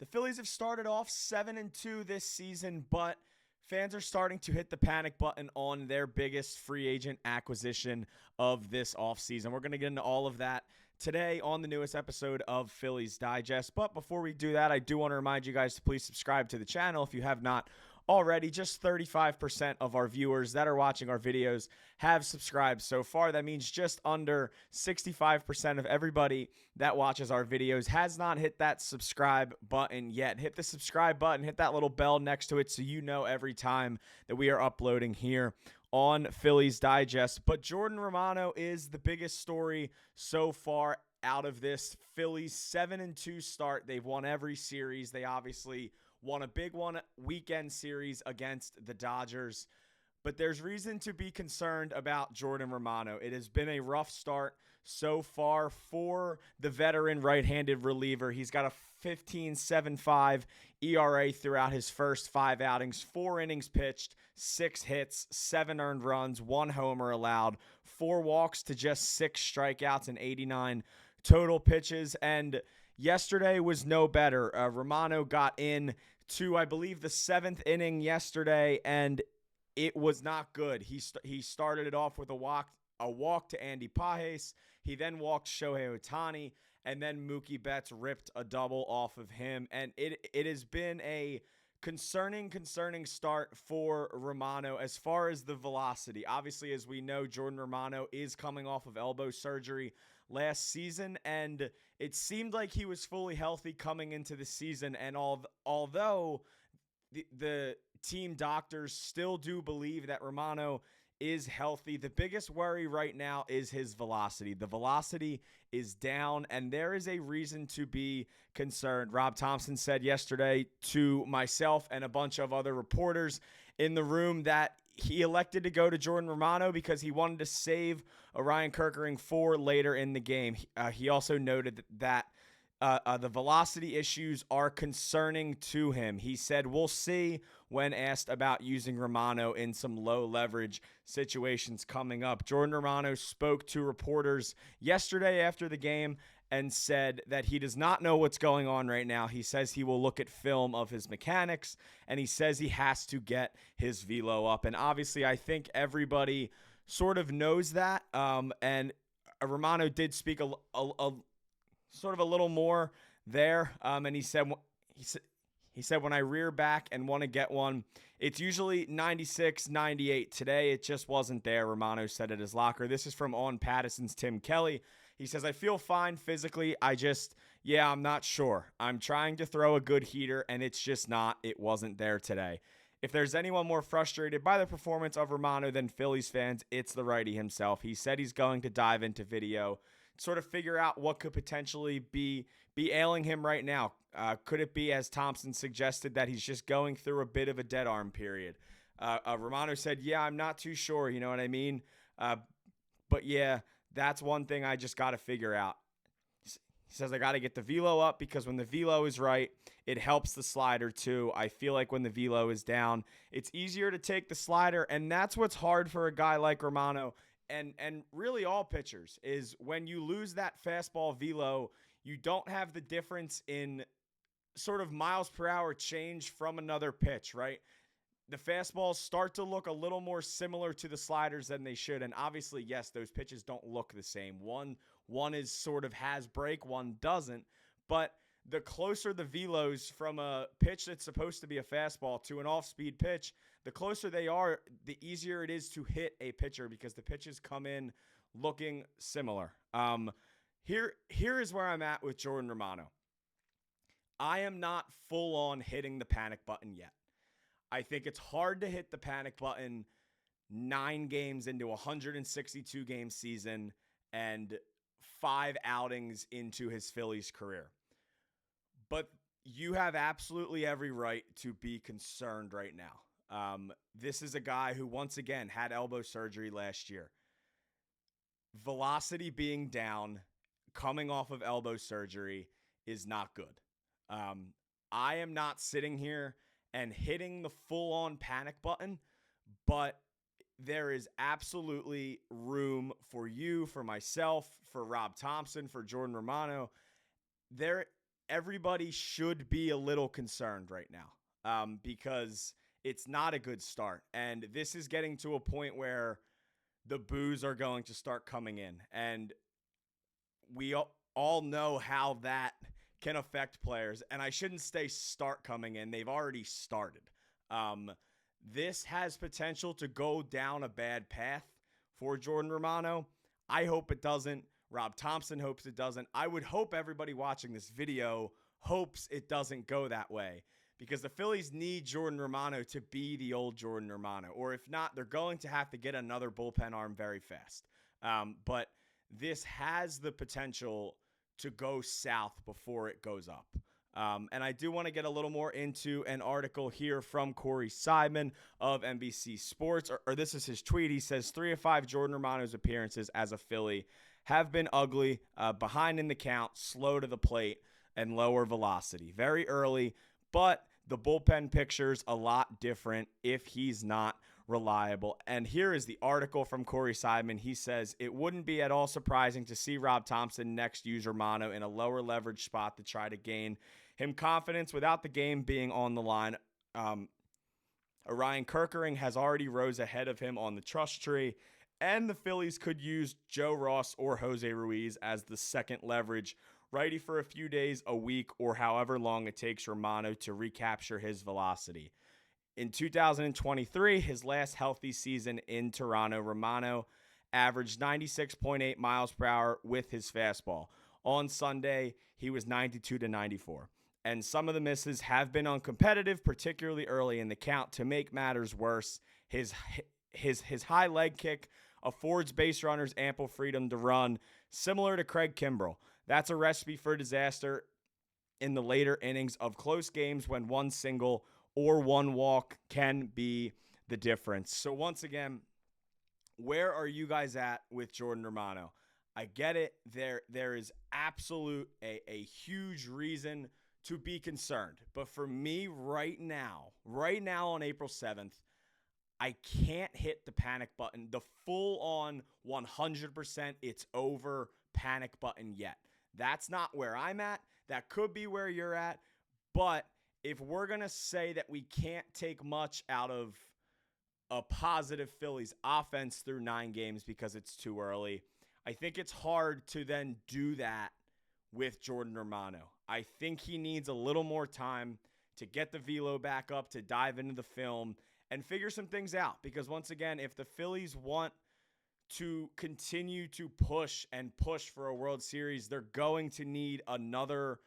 The Phillies have started off 7-2 this season, but fans are starting to hit the panic button on their biggest free agent acquisition of this offseason. We're going to get into all of that today on the newest episode of Phillies Digest. But before we do that, I do want to remind you guys to please subscribe to the channel if you have not already. Just 35% of our viewers that are watching our videos have subscribed so far. That means just under 65% of everybody that watches our videos has not hit that subscribe button yet. Hit the subscribe button, hit that little bell next to it so you know every time that we are uploading here on Phillies Digest. But Jordan Romano is the biggest story so far out of this Phillies 7-2 start. They've won every series. They obviously won a big one weekend series against the Dodgers. But there's reason to be concerned about Jordan Romano. It has been a rough start so far for the veteran right-handed reliever. He's got a 15.75 ERA throughout his first 5 outings, 4 innings pitched, 6 hits, 7 earned runs, 1 homer allowed, 4 walks to just 6 strikeouts and 89 total pitches. And yesterday was no better. Romano got in to, I believe, the 7th inning yesterday, and it was not good. He started it off with a walk to Andy Pages. He then walked Shohei Ohtani, and then Mookie Betts ripped a double off of him. And it has been a concerning start for Romano as far as the velocity. Obviously, as we know, Jordan Romano is coming off of elbow surgery last season, and it seemed like he was fully healthy coming into the season. And although the team doctors still do believe that Romano is healthy, the biggest worry right now is his velocity. The velocity is down, and there is a reason to be concerned. Rob Thomson said yesterday to myself and a bunch of other reporters in the room that he elected to go to Jordan Romano because he wanted to save Orion Kerkering for later in the game. He also noted that the velocity issues are concerning to him. He said, "We'll see," when asked about using Romano in some low leverage situations coming up. Jordan Romano spoke to reporters yesterday after the game and said that he does not know what's going on right now. He says he will look at film of his mechanics, and he says he has to get his velo up. And obviously, I think everybody sort of knows that. And Romano did speak a sort of a little more there. And he said, when I rear back and want to get one, it's usually 96, 98. Today, it just wasn't there, Romano said at his locker. This is from On Patterson's Tim Kelly. He says, I feel fine physically. I'm not sure. I'm trying to throw a good heater, and it's just not. It wasn't there today. If there's anyone more frustrated by the performance of Romano than Phillies fans, it's the righty himself. He said he's going to dive into video, sort of figure out what could potentially be ailing him right now. Could it be, as Thomson suggested, that he's just going through a bit of a dead arm period? Romano said, I'm not too sure, you know what I mean? But yeah, that's one thing I just got to figure out. He says, I got to get the velo up because when the velo is right, it helps the slider too. I feel like when the velo is down, it's easier to take the slider, and that's what's hard for a guy like Romano and really all pitchers, is when you lose that fastball velo, you don't have the difference in sort of miles per hour change from another pitch, right? The fastballs start to look a little more similar to the sliders than they should. And obviously, yes, those pitches don't look the same. One is sort of has break, one doesn't. But the closer the velos from a pitch that's supposed to be a fastball to an off-speed pitch, the closer they are, the easier it is to hit a pitcher because the pitches come in looking similar. Here is where I'm at with Jordan Romano. I am not full on hitting the panic button yet. I think it's hard to hit the panic button 9 games into a 162-game season and 5 outings into his Phillies career. But you have absolutely every right to be concerned right now. This is a guy who, once again, had elbow surgery last year. Velocity being down, coming off of elbow surgery, is not good. I am not sitting here and hitting the full-on panic button, but there is absolutely room for you, for myself, for Rob Thomson, for Jordan Romano. everybody should be a little concerned right now because it's not a good start. And this is getting to a point where the boos are going to start coming in. And we all know how that can affect players. And I shouldn't say start coming in. They've already started. This has potential to go down a bad path for Jordan Romano. I hope it doesn't. Rob Thomson hopes it doesn't. I would hope everybody watching this video hopes it doesn't go that way, because the Phillies need Jordan Romano to be the old Jordan Romano. Or if not, they're going to have to get another bullpen arm very fast. But this has the potential to go south before it goes up. And I do want to get a little more into an article here from Corey Seidman of NBC Sports, or this is his tweet. He says 3 of 5 Jordan Romano's appearances as a Philly have been ugly, behind in the count, slow to the plate, and lower velocity. Very early, but the bullpen picture's a lot different if he's not reliable. And here is the article from Corey Seidman. He says, it wouldn't be at all surprising to see Rob Thomson next use Romano in a lower leverage spot to try to gain him confidence without the game being on the line. Ryan Kerkering has already rose ahead of him on the trust tree, and the Phillies could use Joe Ross or Jose Ruiz as the second leverage righty for a few days, a week, or however long it takes Romano to recapture his velocity. In 2023, his last healthy season in Toronto, Romano averaged 96.8 miles per hour with his fastball. On Sunday, he was 92 to 94. And some of the misses have been uncompetitive, particularly early in the count. To make matters worse, his high leg kick affords base runners ample freedom to run, similar to Craig Kimbrell. That's a recipe for disaster in the later innings of close games when one single or one walk can be the difference. So once again, where are you guys at with Jordan Romano? I get it. There is a huge reason to be concerned. But for me right now on April 7th, I can't hit the panic button, the full-on 100% it's over panic button yet. That's not where I'm at. That could be where you're at. But if we're going to say that we can't take much out of a positive Phillies offense through 9 games because it's too early, I think it's hard to then do that with Jordan Romano. I think he needs a little more time to get the velo back up, to dive into the film, and figure some things out. Because once again, if the Phillies want to continue to push for a World Series, they're going to need another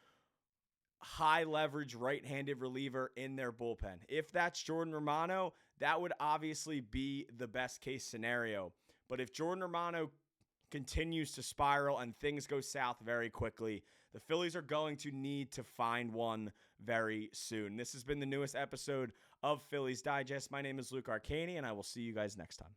high leverage right-handed reliever in their bullpen. If that's Jordan Romano, that would obviously be the best case scenario. But if Jordan Romano continues to spiral and things go south very quickly, the Phillies are going to need to find one very soon. This has been the newest episode of Phillies Digest. My name is Luke Arcaini, and I will see you guys next time.